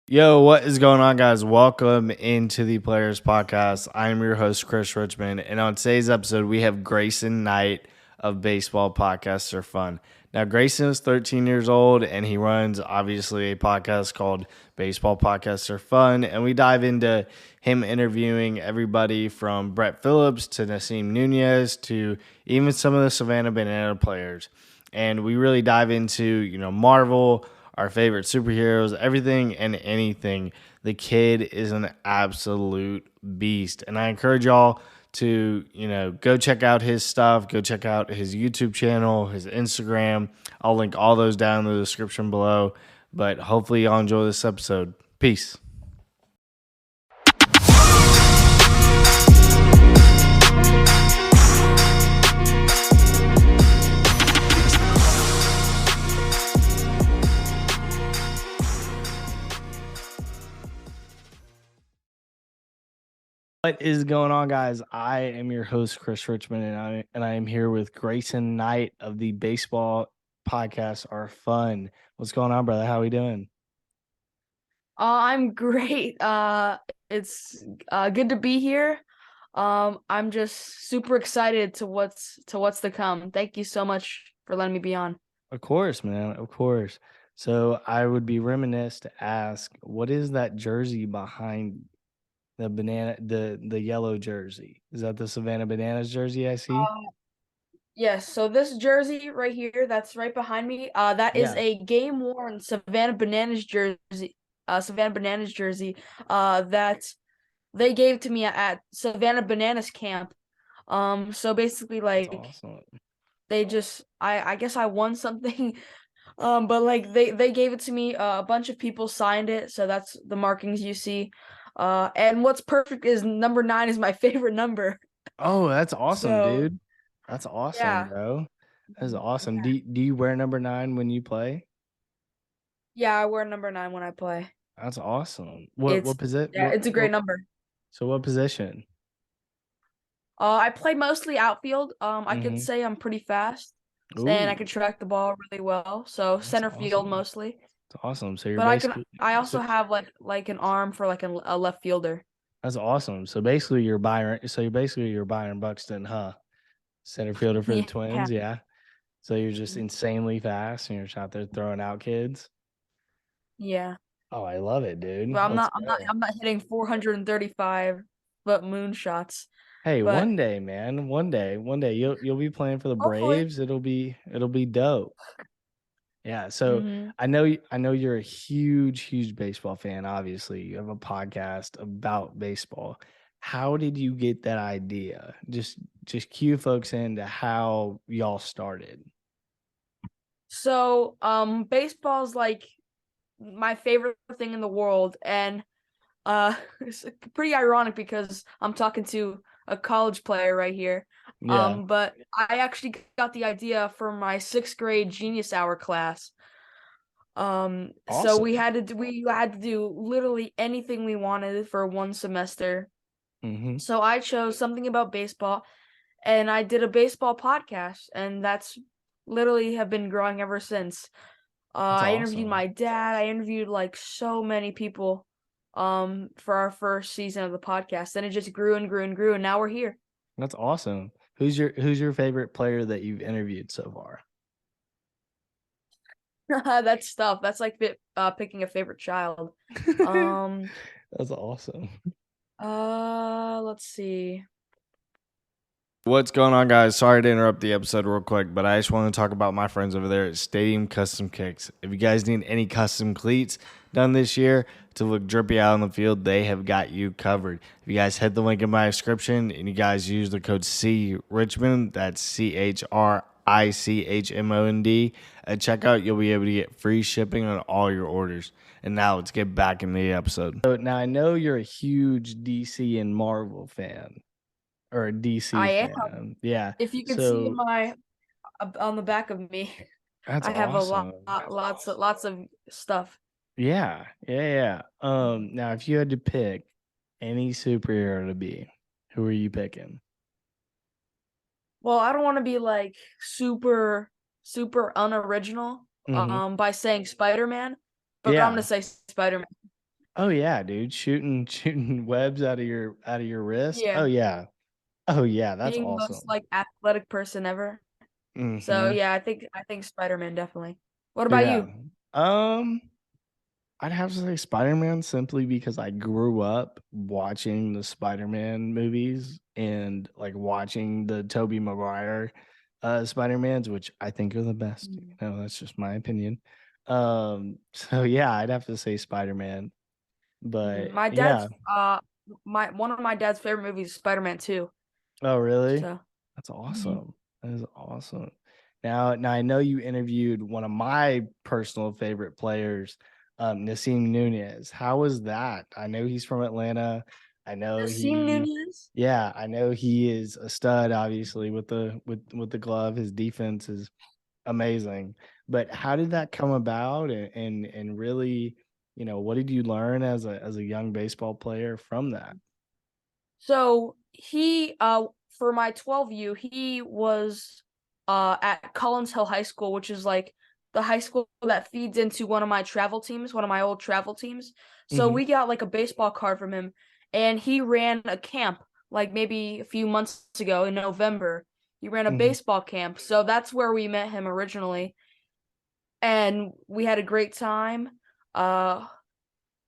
Yo, what is going on, guys? Welcome into the Players Podcast. I'm your host, Chris Richmond, and on today's episode, we have Grayson Knight of Baseball Podcasts Are Fun. Now, Grayson is 13 years old, and he runs, obviously, a podcast called Baseball Podcasts Are Fun, and we dive into him interviewing everybody from Brett Phillips to Nasim Nunez to even some of the Savannah Banana players. And we really dive into, Marvel, our favorite superheroes, everything and anything. The kid is an absolute beast. And I encourage y'all to, go check out his stuff, go check out his YouTube channel, his Instagram. I'll link all those down in the description below. But hopefully y'all enjoy this episode. Peace. What is going on, guys? I am your host, Chris Richmond, and I am here with Grayson Knight of the Baseball Podcasts Are Fun. What's going on, brother? How we doing? I'm great. It's good to be here. I'm just super excited to what's to come. Thank you so much for letting me be on. Of course, man. Of course. So I would be remiss to ask, what is that jersey behind the yellow jersey? Is that the Savannah Bananas jersey I see? Yes, so this jersey right here, that's right behind me, that is Yeah. a game worn Savannah Bananas jersey, that they gave to me at Savannah Bananas camp. So basically, That's like, awesome. they just, I guess I won something. But like they gave it to me. A bunch of people signed it, so that's the markings you see. And what's perfect is number 9 is my favorite number. Oh, that's awesome, So dude. That's awesome, yeah, bro. That's awesome. yeah, Do you wear number 9 when you play? yeah. I wear number 9 when I play. That's awesome. It's Yeah, it's a great number. So what position? I play mostly outfield. I could Mhm. say I'm pretty fast, and I Ooh, can track the ball really well. So that's center field awesome. mostly. That's awesome. So you're But basically I so also have like an arm for like a left fielder. that's awesome. So basically you're basically your Byron Buxton, huh? Center fielder for the Yeah. Twins, yeah. So you're just insanely fast and you're just out there throwing out kids. Yeah. Oh, I love it, But dude. I'm Let's not I'm not go. I'm not hitting 435-foot moonshots. Hey, But one day, man. One day you'll be playing for the hopefully. Braves. It'll be dope. Yeah, so Mhm. I know you're a huge baseball fan. Obviously, you have a podcast about baseball. How did you get that idea? Just cue folks into how y'all started. So, baseball's like my favorite thing in the world, and it's pretty ironic because I'm talking to a college player right here. Yeah, But I actually got the idea for my 6th grade Genius Hour class. So awesome. we had to do literally anything we wanted for one semester. Hmm. So I chose something about baseball, and I did a baseball podcast, and that's literally have been growing ever since. That's I interviewed awesome. my dad. I interviewed like so many people, for our first season of the podcast. Then it just grew and grew and grew, and now we're here. That's awesome. Who's your favorite player that you've interviewed so far? That's tough. That's like picking a favorite child. Um, That's awesome. let's see. What's going on, guys? Sorry to interrupt the episode real quick, but I just want to talk about my friends over there at Stadium Custom Kicks. If you guys need any custom cleats done this year to look drippy out on the field, they have got you covered. If you guys hit the link in my description and you guys use the code C Richmond, that's CHRICHMOND, at checkout, you'll be able to get free shipping on all your orders. And now let's get back into the episode. So now I know you're a huge DC and Marvel fan. Or a DC I am. fan. Yeah. If you could see So my on the back of me, that's I have a lot, awesome. lots of stuff. Yeah. Yeah. Yeah. Now if you had to pick any superhero to be, who are you picking? Well, I don't want to be like super unoriginal Mm-hmm. by saying Spider-Man, but I'm Yeah. gonna say Spider-Man. Oh yeah, dude, shooting webs out of your wrist. Yeah, Oh yeah. Oh yeah, that's being the most awesome. like athletic person ever. So Mhm. yeah, I think Spider-Man definitely. What about Yeah. you? Um, I'd have to say Spider-Man simply because I grew up watching the Spider-Man movies and, like, watching the Tobey Maguire, Spider-Mans, which I think are the best, Mm. that's just my opinion. So yeah, I'd have to say Spider-Man, but My yeah. dad's my one of my dad's favorite movies is Spider-Man 2. Oh, really? So That's mhm. awesome. That is awesome. Now I know you interviewed one of my personal favorite players, Nasim Nunez. How was that? I know he's from Atlanta. I know Nasim he Nunez. yeah, I know he is a stud obviously with the glove. His defense is amazing. But how did that come about and really, what did you learn as a young baseball player from that? So he for my 12U, he was at Collins Hill High School, which is like the high school that feeds into one of my travel teams, one of my old travel teams. So Mhm. we got like a baseball card from him, and he ran a camp like maybe a few months ago in November. He ran a Mhm. baseball camp. So that's where we met him originally, and we had a great time. Uh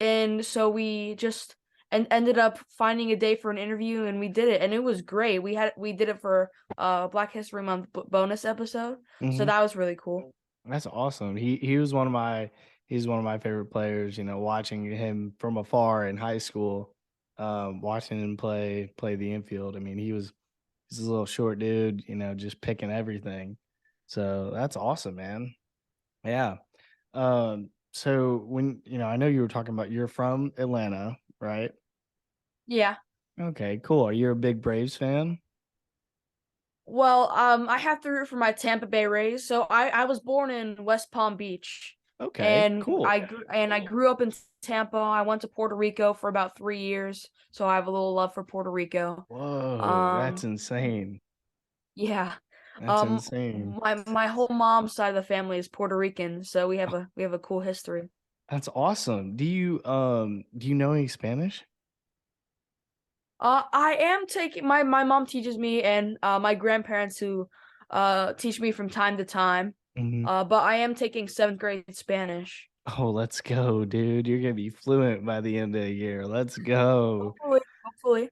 and so we just and ended up finding a day for an interview, and we did it, and it was great. We did it for Black History Month bonus episode. So Mhm. that was really cool. That's awesome. He's one of my favorite players, watching him from afar in high school, watching him play the infield. I mean, he's a little short dude, just picking everything. So that's awesome, man. Yeah. So when I know you were talking about you're from Atlanta, right? Yeah. Okay, cool. Are you a big Braves fan? Well, I have to root for my Tampa Bay Rays. So I was born in West Palm Beach, Okay, and cool. I grew up in Tampa. I went to Puerto Rico for about 3 years, so I have a little love for Puerto Rico. Whoa, that's Um, insane. yeah. That's insane. My whole mom's side of the family is Puerto Rican, so we have a cool history. That's awesome. Do you know any Spanish? I am taking my mom teaches me, and my grandparents who teach me from time to time. Mhm. But I am taking seventh grade Spanish. Oh, let's go, dude. You're gonna be fluent by the end of the year. Let's go. Hopefully, hopefully.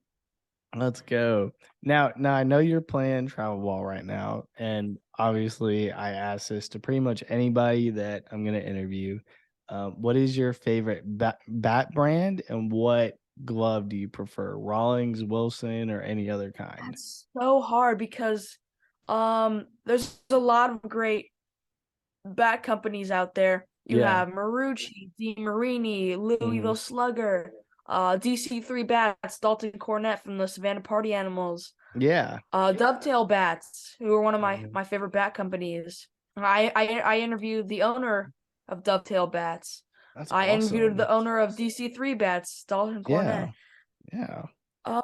Let's go. Now I know you're playing travel ball right now, and obviously I ask this to pretty much anybody that I'm gonna interview. What is your favorite bat brand, and what glove do you prefer? Rawlings, Wilson, or any other kind? That's so hard because there's a lot of great bat companies out there. You Yeah, have Marucci, DeMarini, hmm Louisville Slugger, DC3 Bats, Dalton Cornett from the Savannah Party Animals, yeah. Dovetail Bats, who are one of my Mhm. my favorite bat companies. I interviewed the owner of Dovetail Bats. That's I interviewed awesome. the owner of DC3 Bats, Dalton Cornett. Yeah, yeah.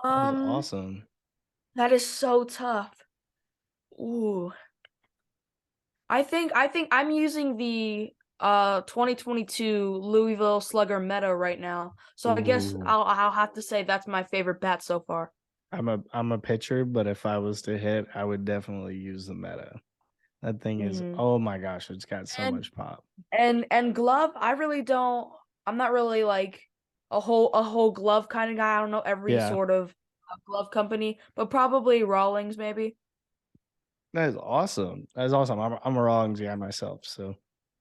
That is Um, awesome. that is so tough. Ooh. I think I'm using the 2022 Louisville Slugger Meta right now. So I guess Ooh. I'll have to say that's my favorite bat so far. I'm a pitcher, but if I was to hit, I would definitely use the meta. That thing is, Hmm. oh my gosh, it's got so And much pop. and glove, I really don't. I'm not really like a whole glove kind of guy. I don't know every Yeah, sort of glove company, but probably Rawlings maybe. that is awesome. That is awesome. I'm a Rawlings guy myself, so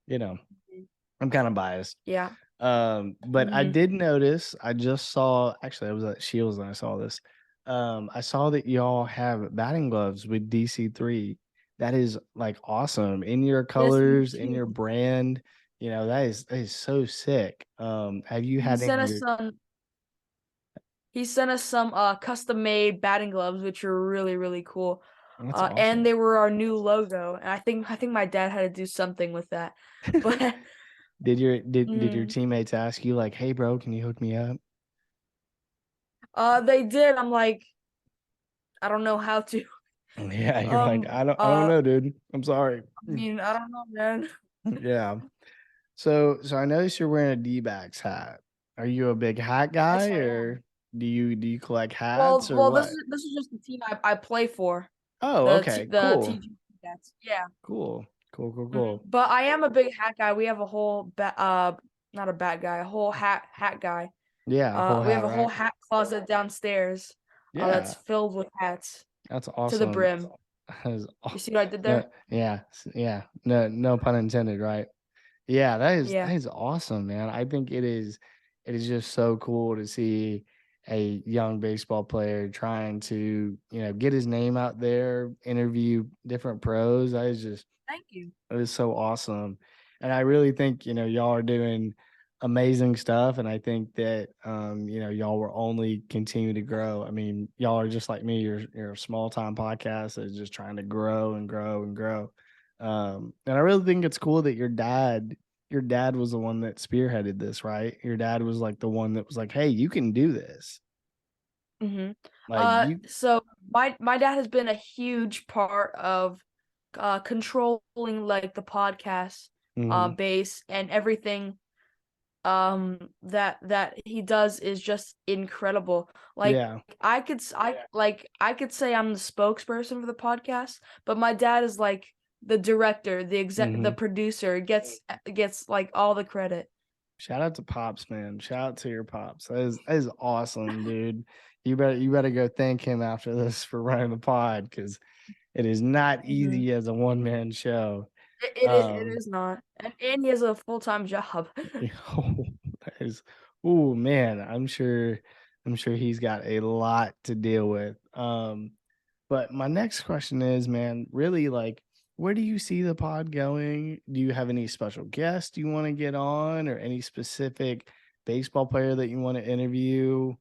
you know Mhm. I'm kind of biased. Yeah. But I Hmm. did notice. I just saw. Actually, I was at Shields and I saw this. I saw that y'all have batting gloves with DC3. That is like awesome in your Yes, we colors, in your do. brand. That is so sick. Have you He had any sent of us your? some. He sent us some custom made batting gloves, which are really really cool. That's And awesome. they were our new logo. And I think my dad had to do something with that. But Did your mm, teammates ask you like, "Hey, bro, can you hook me up?" they did. I'm like, I don't know how to. Yeah, you're like, Um I don't know, dude. I'm sorry. I mean, I don't know, man. Yeah. So I noticed you're wearing a D-backs hat. Are you a big hat Yes, guy, I am. or do you collect hats Well, or well, this what? is this is just the team I play for. Oh, okay, The cool, TG Cats. Yeah. cool, cool, cool, Mhm. cool. But I am a big hat guy. We have a whole not a bat guy, a whole hat guy. Yeah, whole We have hat a whole rack. hat closet downstairs. That's Yeah, filled with hats that's to the awesome. brim. That is You see what I did no, there? yeah, yeah. No pun intended, right? Yeah, that Yeah. is awesome, man. I think it is just so cool to see a young baseball player trying to, get his name out there, interview different pros. I was just Thank you. It was so awesome. And I really think, y'all are doing amazing stuff. And I think that, y'all will only continue to grow. I mean, y'all are just like me. You're a small time podcast that's just trying to grow and grow and grow. And I really think it's cool that your dad was the one that spearheaded this, right? Your dad was like the one that was like, hey, you can do this. Mhm. Like you, So my dad has been a huge part of controlling like the podcast hmm base and everything that he does is just incredible. Like yeah. I could say I'm the spokesperson for the podcast, but my dad is like the director, the hmm producer, gets like all the credit. Shout out to Pops, man. Shout out to your Pops. That is awesome, dude. You better go thank him after this for running the pod because it is not Mhm. easy as a one man show. It Um, is not. And he has a full-time job. that is, oh man, I'm sure he's got a lot to deal with. But my next question is, man, really like, where do you see the pod going? Do you have any special guests you want to get on, or any specific baseball player that you want to interview?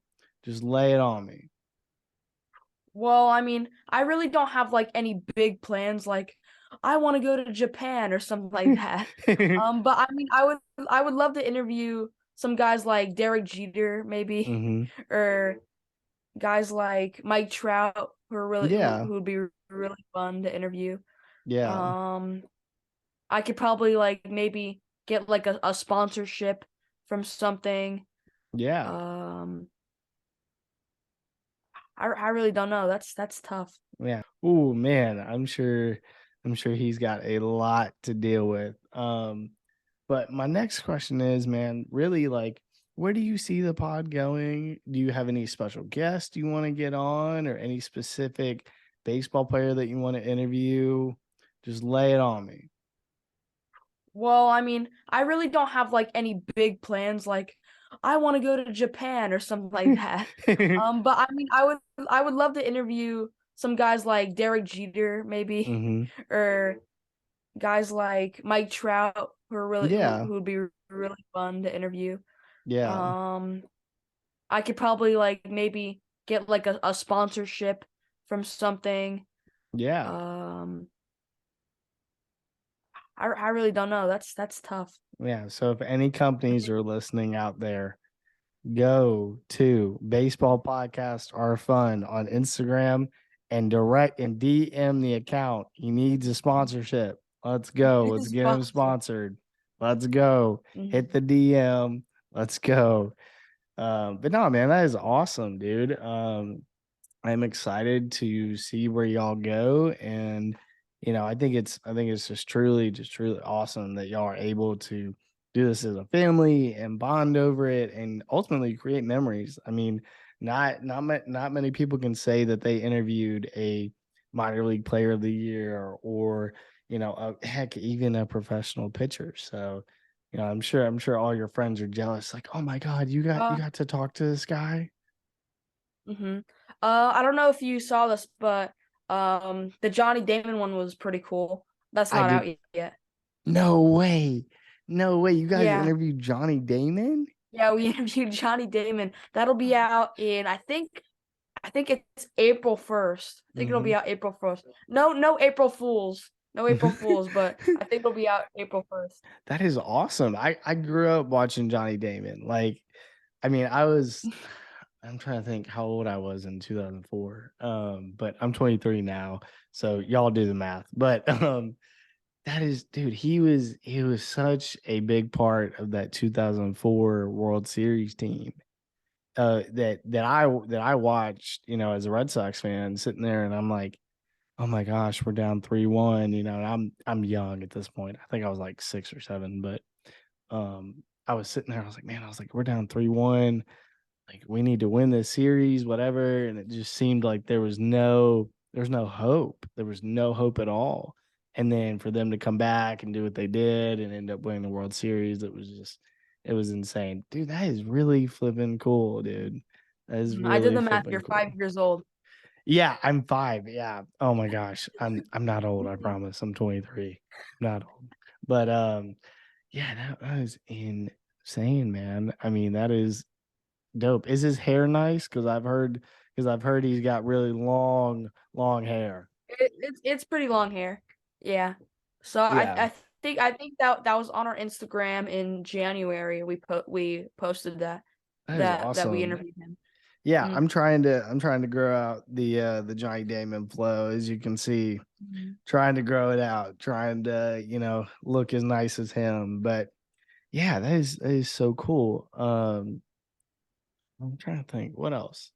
Just lay it on me. Well, I mean, I really don't have like any big plans like I want to go to Japan or something like that. But I mean, I would love to interview some guys like Derek Jeter maybe hmm or guys like Mike Trout Yeah, who would be really fun to interview. yeah, Um, I could probably like maybe get like a sponsorship from something. yeah, Um, I really don't know. That's tough. yeah. Oh man, I'm sure he's got a lot to deal with. But my next question is, man, really like, where do you see the pod going? Do you have any special guests you want to get on, or any specific baseball player that you want to interview? Just lay it on me. Well, I mean, I really don't have like any big plans like I want to go to Japan or something like that. But I mean, I would love to interview some guys like Derek Jeter maybe hmm or guys like Mike Trout Yeah, who would be really fun to interview. yeah, Um, I could probably like maybe get like a sponsorship from something. yeah, Um, I really don't know. That's tough. yeah. So if any companies are listening out there, go to Baseball Podcasts Are Fun on Instagram and direct and DM the account. He needs a sponsorship. Let's go. Let's get him Sponsor. sponsored. Let's go. Hit Mhm. the DM. Let's go. But no, man, that is awesome, dude. I'm excited to see where y'all go, and I think it's just truly awesome that y'all are able to do this as a family and bond over it, and ultimately create memories. I mean, not many people can say that they interviewed a minor league player of the year, or heck, even a professional pitcher. So, I'm sure all your friends are jealous. Like, oh my god, you Uh, got to talk to this guy. mhm. I don't know if you saw this, but the Johnny Damon one was pretty cool. That's I not out did. yet. No way. No way. You guys Yeah. interviewed Johnny Damon? Yeah, we interviewed Johnny Damon. That'll be out in I think it's April 1st. I think it'll be Mhm. out April 1st. No April Fools. No April Fools, but I think it'll be out April 1st. That is awesome. I grew up watching Johnny Damon. Like, I mean, I'm trying to think how old I was in 2004. But I'm 23 now, so y'all do the math. But That is, dude, he was such a big part of that 2004 World Series team. That I watched, as a Red Sox fan, sitting there, and I'm like, "Oh my gosh, we're down 3-1," and I'm young at this point. I think I was like 6 or 7, but, I was sitting there, I was like, "Man," I was like, "We're down 3-1, like, we need to win this series, whatever," and it just seemed like there was no hope. There was no hope at all, and then for them to come back and do what they did and end up winning the World Series, it was insane. Dude, that is really flipping cool, dude. That is I did really the math. flipping You're cool. 5 years old. Yeah, I'm 5, yeah. Oh my gosh. I'm not old, I promise. I'm 23. Not old. But, yeah, that is insane, man. I mean, that is dope. Is his hair nice? Because I've heard he's got really long, long hair. It's pretty long hair. Yeah. So I Yeah, I I think that was on our Instagram in January. We posted that is that we awesome. interviewed him. Yeah, Mm. I'm trying to grow out the Johnny Damon flow, as you can see. Mhm. Trying to grow it out, trying to, look as nice as him. But yeah, that is so cool. I'm trying to think. What else?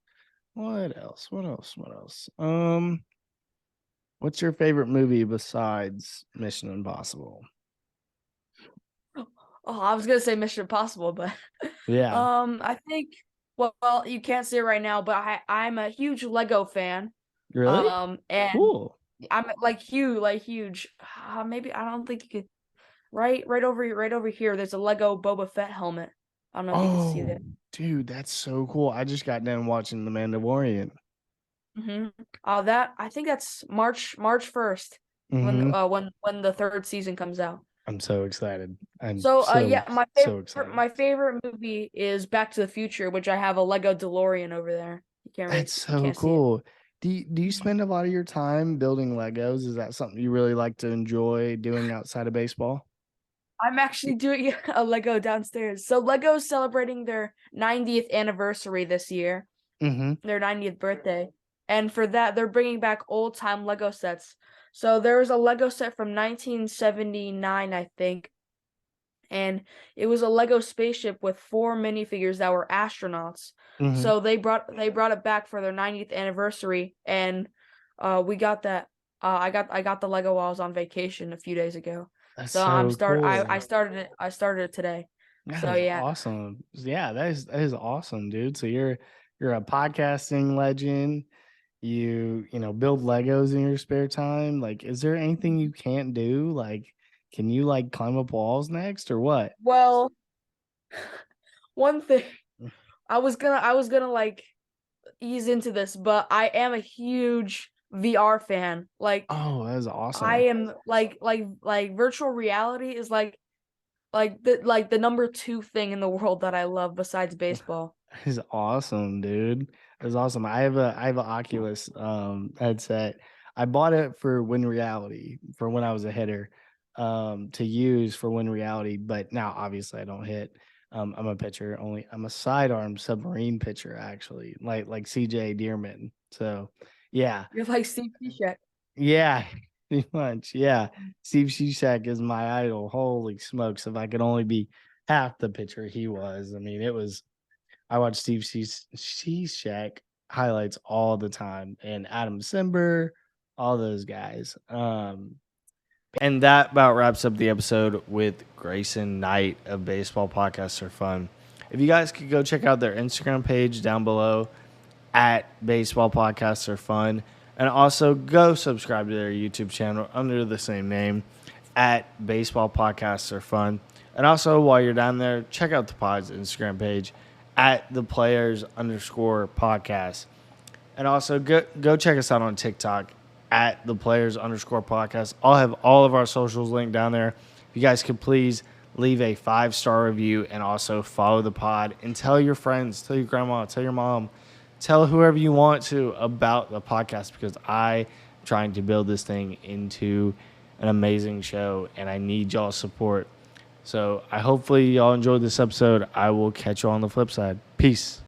What else? What else? What else? What's your favorite movie besides Mission Impossible? Oh, I was gonna say Mission Impossible, but Yeah. I think well, you can't see it right now, but I'm a huge Lego fan. Really? And Cool. I'm like huge. Maybe I don't think you could. Right over here. There's a Lego Boba Fett helmet. I don't know if you can see Oh, that. dude, that's so cool. I just got done watching The Mandalorian. That I think that's March 1st Mhm. when the third season comes out. I'm so excited. I'm So so, yeah, so excited. my favorite movie is Back to the Future, which I have a Lego DeLorean over there. That's You so can't see it. cool. Do you Mhm. spend a lot of your time building Legos? Is that something you really like to enjoy doing outside of baseball? I'm actually doing a Lego downstairs. So Lego's celebrating their 90th anniversary this year, Mhm. their 90th birthday. And for that, they're bringing back old time Lego sets. So there was a Lego set from 1979, I think, and it was a Lego spaceship with 4 minifigures that were astronauts. Mhm. So they brought it back for their 90th anniversary, and we got that. I got the Lego while I was on vacation a few days ago. That's So so I cool. started it today. That So is yeah. awesome. Yeah, that is awesome, dude. So you're a podcasting legend. You build Legos in your spare time. Like, is there anything you can't do? Like, can you like climb up walls next or what? Well, one thing I was gonna like ease into this, but I am a huge VR fan. Like Oh, that is I awesome. am like virtual reality is like the number 2 thing in the world that I love besides baseball. That is awesome, dude. That's awesome. I have a Oculus headset. I bought it for Win Reality for when I was a hitter, to use for Win Reality, but now obviously I don't hit. I'm a pitcher only. I'm a sidearm submarine pitcher actually, like CJ Deerman. So yeah. You're like Steve Cishek. Yeah, pretty much. Yeah. Steve Cishek is my idol. Holy smokes. If I could only be half the pitcher he was. I mean, I watch Steve Cishek highlights all the time, and Adam Simber, all those guys. And that about wraps up the episode with Grayson Knight of Baseball Podcasts Are Fun. If you guys could go check out their Instagram page down below at Baseball Podcasts Are Fun, and also go subscribe to their YouTube channel under the same name at Baseball Podcasts Are Fun. And also, while you're down there, check out the pod's Instagram page at the players underscore podcast. And also go check us out on TikTok at the players underscore podcast. I'll have all of our socials linked down there. If you guys could please leave a 5-star review and also follow the pod and tell your friends, tell your grandma, tell your mom, tell whoever you want to about the podcast, because I'm trying to build this thing into an amazing show and I need y'all's support. So I hopefully y'all enjoyed this episode. I will catch you on the flip side. Peace.